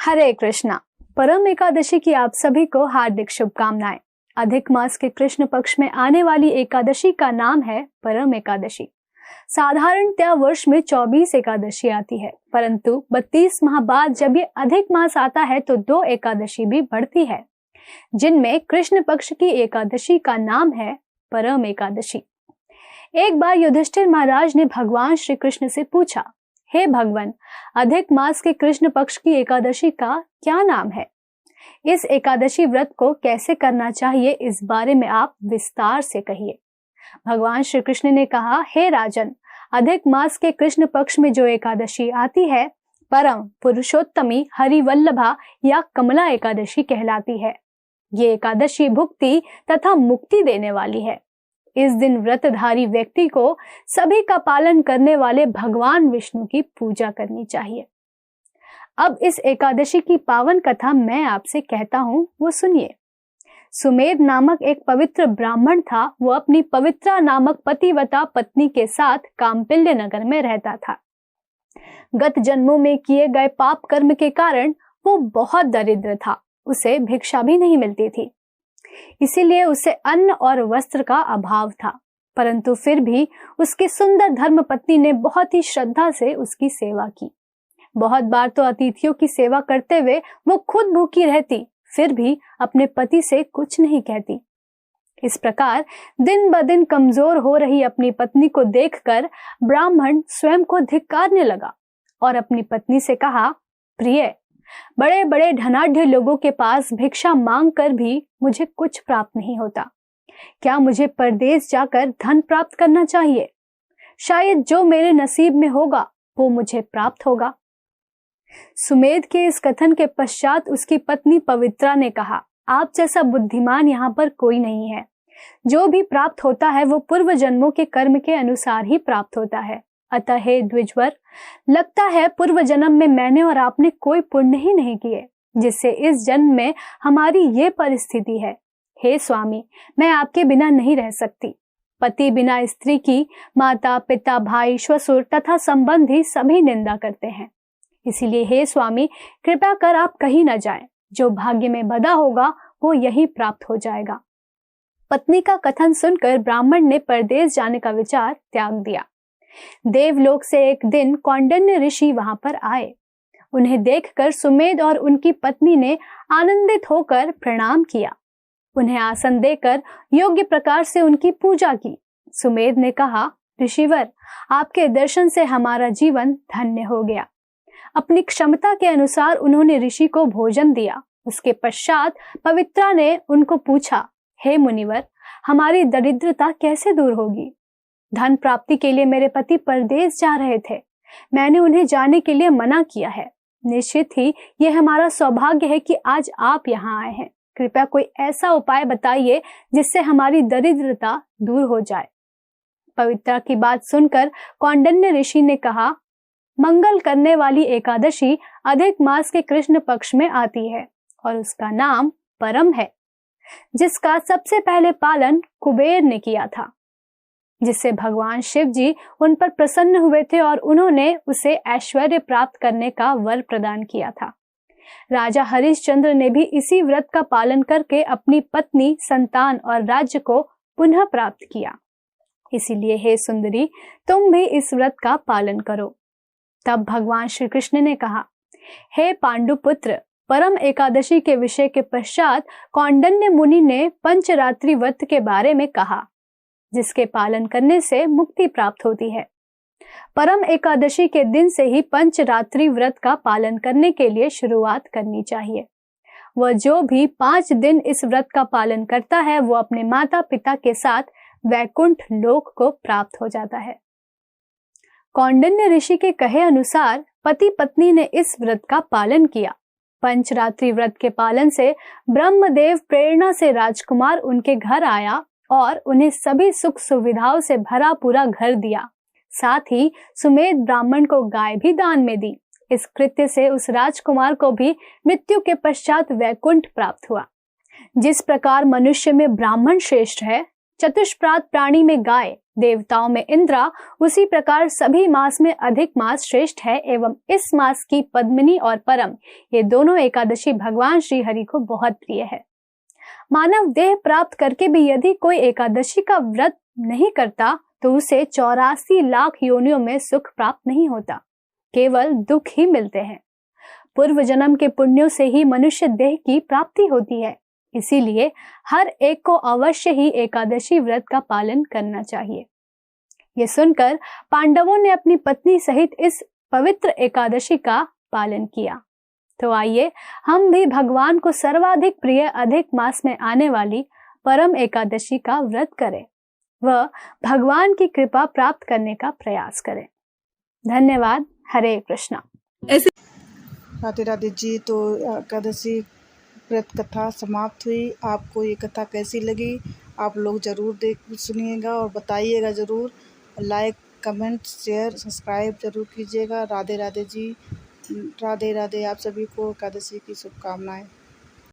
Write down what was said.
हरे कृष्णा। परम एकादशी की आप सभी को हार्दिक शुभकामनाएं। अधिक मास के कृष्ण पक्ष में आने वाली एकादशी का नाम है परम एकादशी। साधारणतया वर्ष में 24 एकादशी आती है, परंतु 32 माह बाद जब ये अधिक मास आता है तो 2 एकादशी भी बढ़ती है, जिनमें कृष्ण पक्ष की एकादशी का नाम है परम एकादशी। एक बार युधिष्ठिर महाराज ने भगवान श्री कृष्ण से पूछा, हे भगवान, अधिक मास के कृष्ण पक्ष की एकादशी का क्या नाम है? इस एकादशी व्रत को कैसे करना चाहिए, इस बारे में आप विस्तार से कहिए। भगवान श्री कृष्ण ने कहा, हे राजन, अधिक मास के कृष्ण पक्ष में जो एकादशी आती है परम पुरुषोत्तमी हरिवल्लभा या कमला एकादशी कहलाती है। ये एकादशी भुक्ति तथा मुक्ति देने वाली है। इस दिन व्रतधारी व्यक्ति को सभी का पालन करने वाले भगवान विष्णु की पूजा करनी चाहिए। अब इस एकादशी की पावन कथा मैं आपसे कहता हूँ, वो सुनिए। सुमेध नामक एक पवित्र ब्राह्मण था। वो अपनी पवित्रा नामक पतिव्रता पत्नी के साथ काम्पिल्य नगर में रहता था। गत जन्मों में किए गए पाप कर्म के कारण वो बहुत दरिद्र था। उसे भिक्षा भी नहीं मिलती थी, इसीलिए उसे अन्न और वस्त्र का अभाव था। परंतु फिर भी उसकी सुंदर धर्म पत्नी ने बहुत ही श्रद्धा से उसकी सेवा की। बहुत बार तो अतिथियों की सेवा करते हुए वो खुद भूखी रहती, फिर भी अपने पति से कुछ नहीं कहती। इस प्रकार दिन ब दिन कमजोर हो रही अपनी पत्नी को देखकर ब्राह्मण स्वयं को धिक्कारने लगा और अपनी पत्नी से कहा, प्रिय, बड़े बड़े धनाढ्य लोगों के पास भिक्षा मांग कर भी मुझे कुछ प्राप्त नहीं होता। क्या मुझे परदेश जाकर धन प्राप्त करना चाहिए? शायद जो मेरे नसीब में होगा वो मुझे प्राप्त होगा। सुमेध के इस कथन के पश्चात उसकी पत्नी पवित्रा ने कहा, आप जैसा बुद्धिमान यहाँ पर कोई नहीं है। जो भी प्राप्त होता है वो पूर्व जन्मों के कर्म के अनुसार ही प्राप्त होता है। अतः हे द्विजवर, लगता है पूर्व जन्म में मैंने और आपने कोई पुण्य ही नहीं किए, जिससे इस जन्म में हमारी ये परिस्थिति है। हे स्वामी, मैं आपके बिना नहीं रह सकती। पति बिना स्त्री की माता पिता भाई श्वशुर तथा संबंधी सभी निंदा करते हैं। इसीलिए हे स्वामी, कृपया कर आप कहीं न जाएं। जो भाग्य में बधा होगा वो यही प्राप्त हो जाएगा। पत्नी का कथन सुनकर ब्राह्मण ने परदेश जाने का विचार त्याग दिया। देवलोक से एक दिन कौंडिन्य ऋषि वहां पर आए। उन्हें देखकर सुमेध और उनकी पत्नी ने आनंदित होकर प्रणाम किया। उन्हें आसन देकर योग्य प्रकार से उनकी पूजा की। सुमेध ने कहा, ऋषिवर, आपके दर्शन से हमारा जीवन धन्य हो गया। अपनी क्षमता के अनुसार उन्होंने ऋषि को भोजन दिया। उसके पश्चात पवित्रा ने उनको पूछा, हे मुनिवर, हमारी दरिद्रता कैसे दूर होगी? धन प्राप्ति के लिए मेरे पति परदेश जा रहे थे। मैंने उन्हें जाने के लिए मना किया है। निश्चित ही यह हमारा सौभाग्य है कि आज आप यहाँ आए हैं। कृपया कोई ऐसा उपाय बताइए जिससे हमारी दरिद्रता दूर हो जाए। पवित्रा की बात सुनकर कौंडिन्य ऋषि ने कहा, मंगल करने वाली एकादशी अधिक मास के कृष्ण पक्ष में आती है और उसका नाम परम है, जिसका सबसे पहले पालन कुबेर ने किया था, जिससे भगवान शिव जी उन पर प्रसन्न हुए थे और उन्होंने उसे ऐश्वर्य प्राप्त करने का वर प्रदान किया था। राजा हरिश्चंद्र ने भी इसी व्रत का पालन करके अपनी पत्नी, संतान और राज्य को पुनः प्राप्त किया। इसीलिए हे सुंदरी, तुम भी इस व्रत का पालन करो। तब भगवान श्री कृष्ण ने कहा, हे पांडुपुत्र, परम एकादशी के विषय के पश्चात कौंडिन्य मुनि ने पंचरात्रि व्रत के बारे में कहा, जिसके पालन करने से मुक्ति प्राप्त होती है। परम एकादशी के दिन से ही पंचरात्रि व्रत का पालन करने के लिए शुरुआत करनी चाहिए। वह जो भी 5 दिन इस व्रत का पालन करता है वो अपने माता पिता के साथ वैकुंठ लोक को प्राप्त हो जाता है। कौंडिन्य ऋषि के कहे अनुसार पति पत्नी ने इस व्रत का पालन किया। पंचरात्रि व्रत के पालन से ब्रह्मदेव प्रेरणा से राजकुमार उनके घर आया और उन्हें सभी सुख सुविधाओं से भरा पूरा घर दिया। साथ ही सुमेध ब्राह्मण को गाय भी दान में दी। इस कृत्य से उस राजकुमार को भी मृत्यु के पश्चात वैकुंठ प्राप्त हुआ। जिस प्रकार मनुष्य में ब्राह्मण श्रेष्ठ है, चतुष्पाद प्राणी में गाय, देवताओं में इंद्रा, उसी प्रकार सभी मास में अधिक मास श्रेष्ठ है एवं इस मास की पद्मिनी और परम, ये दोनों एकादशी भगवान श्री हरि को बहुत प्रिय है। मानव देह प्राप्त करके भी यदि कोई एकादशी का व्रत नहीं करता तो उसे 84 लाख योनियों में सुख प्राप्त नहीं होता, केवल दुख ही मिलते हैं। पूर्व जन्म के पुण्यों से ही मनुष्य देह की प्राप्ति होती है, इसीलिए हर एक को अवश्य ही एकादशी व्रत का पालन करना चाहिए। ये सुनकर पांडवों ने अपनी पत्नी सहित इस पवित्र एकादशी का पालन किया। तो आइए हम भी भगवान को सर्वाधिक प्रिय अधिक मास में आने वाली परम एकादशी का व्रत करें व भगवान की कृपा प्राप्त करने का प्रयास करें। धन्यवाद। हरे कृष्णा। राधे राधे जी। तो एकादशी व्रत कथा समाप्त हुई। आपको ये कथा कैसी लगी आप लोग ज़रूर सुनिएगा और बताइएगा ज़रूर। लाइक, कमेंट, शेयर, सब्सक्राइब ज़रूर कीजिएगा। राधे राधे जी। राधे राधे। आप सभी को एकादशी की शुभकामनाएं।